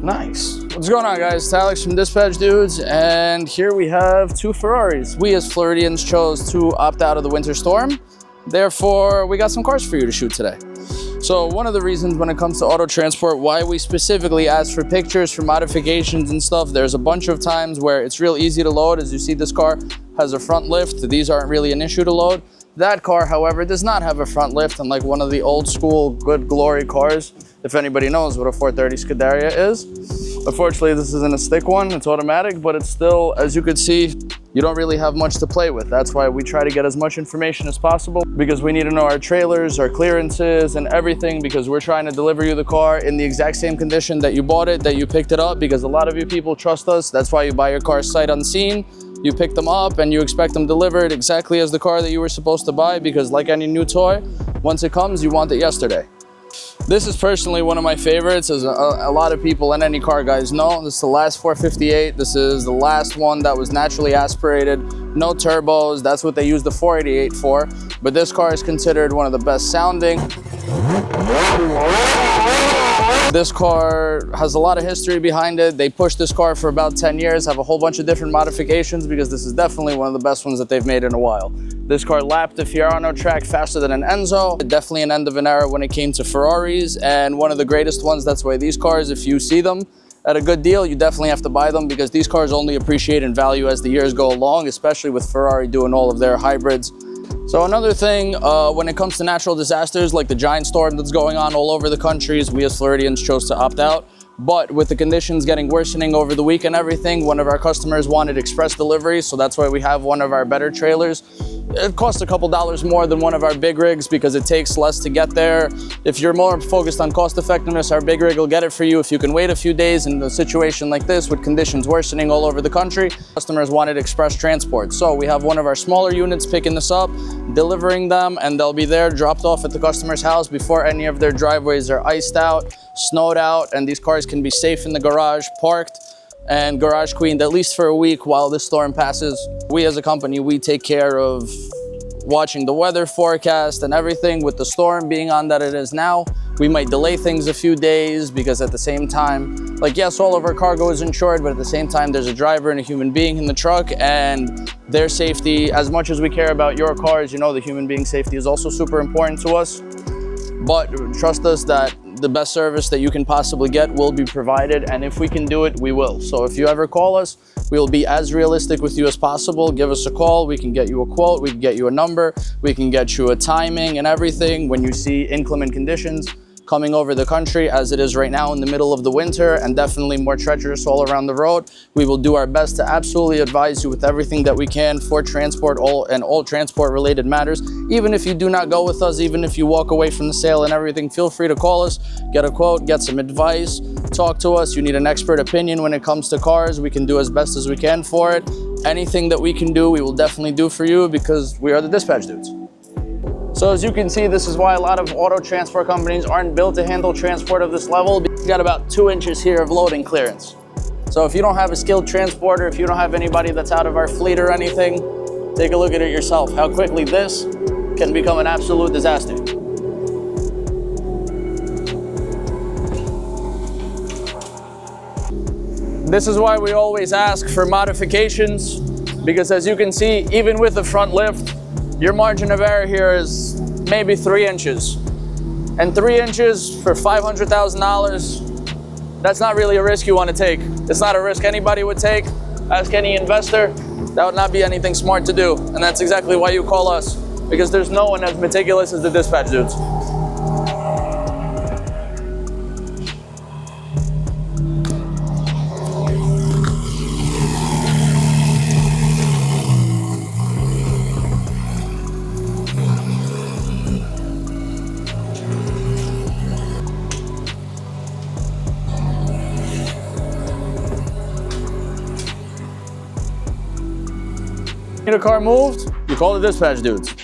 Nice. What's going on, guys? It's Alex from Dispatch Dudes, and here we have two Ferraris. We as Floridians chose to opt out of the winter storm. Therefore, we got some cars for you to shoot today. So one of the reasons when it comes to auto transport, why we specifically ask for pictures for modifications and stuff, there's a bunch of times where it's real easy to load. As you see, this car has a front lift. These aren't really an issue to load. That car, however, does not have a front lift, unlike one of the old school good glory cars, if anybody knows what a 430 Scuderia is. Unfortunately, this isn't a stick one, it's automatic, but it's still, as you can see, you don't really have much to play with. That's why we try to get as much information as possible, because we need to know our trailers, our clearances, and everything, because we're trying to deliver you the car in the exact same condition that you bought it, that you picked it up, because a lot of you people trust us. That's why you buy your car sight unseen. You pick them up and you expect them delivered exactly as the car that you were supposed to buy, because like any new toy, once it comes, you want it yesterday. This is personally one of my favorites, as a lot of people and any car guys know. This is the last 458. This is the last one that was naturally aspirated, no turbos. That's what they use the 488 for. But this car is considered one of the best sounding. This car has a lot of history behind it. They pushed this car for about 10 years, have a whole bunch of different modifications, because this is definitely one of the best ones that they've made in a while. This car lapped the Fiorano track faster than an Enzo. Definitely an end of an era when it came to Ferraris, and one of the greatest ones. That's why these cars, if you see them at a good deal, you definitely have to buy them, because these cars only appreciate in value as the years go along, especially with Ferrari doing all of their hybrids. So another thing, when it comes to natural disasters like the giant storm that's going on all over the countries, we as Floridians chose to opt out. But with the conditions getting worsening over the week and everything, one of our customers wanted express delivery, so that's why we have one of our better trailers. It costs a couple dollars more than one of our big rigs because it takes less to get there. If you're more focused on cost effectiveness, our big rig will get it for you. If you can wait a few days in a situation like this with conditions worsening all over the country, customers wanted express transport. So we have one of our smaller units picking this up, delivering them, and they'll be there dropped off at the customer's house before any of their driveways are iced out, snowed out, and these cars can be safe in the garage, parked and garage queened at least for a week while this storm passes. We as a company, we take care of watching the weather forecast and everything. With the storm being on that it is now, we might delay things a few days, because at the same time, like, yes, all of our cargo is insured, but at the same time, there's a driver and a human being in the truck, and their safety, as much as we care about your cars, you know, the human being safety is also super important to us. But trust us that the best service that you can possibly get will be provided, and if we can do it, we will. So if you ever call us, we will be as realistic with you as possible. Give us a call, we can get you a quote, we can get you a number, we can get you a timing and everything. When you see inclement conditions coming over the country, as it is right now in the middle of the winter, and definitely more treacherous all around the road, we will do our best to absolutely advise you with everything that we can for transport, all transport related matters. Even if you do not go with us, even if you walk away from the sale and everything, feel free to call us, get a quote, get some advice, talk to us. You need an expert opinion when it comes to cars, we can do as best as we can for it. Anything that we can do, we will definitely do for you, because we are the Dispatch Dudes. So as you can see, this is why a lot of auto transport companies aren't built to handle transport of this level. You got about 2 inches here of loading clearance. So if you don't have a skilled transporter, if you don't have anybody that's out of our fleet or anything, take a look at it yourself, how quickly this can become an absolute disaster. This is why we always ask for modifications, because as you can see, even with the front lift, your margin of error here is maybe 3 inches. And 3 inches for $500,000, that's not really a risk you want to take. It's not a risk anybody would take. Ask any investor, that would not be anything smart to do. And that's exactly why you call us, because there's no one as meticulous as the Dispatch Dudes. Need a car moved? You call the Dispatch Dudes.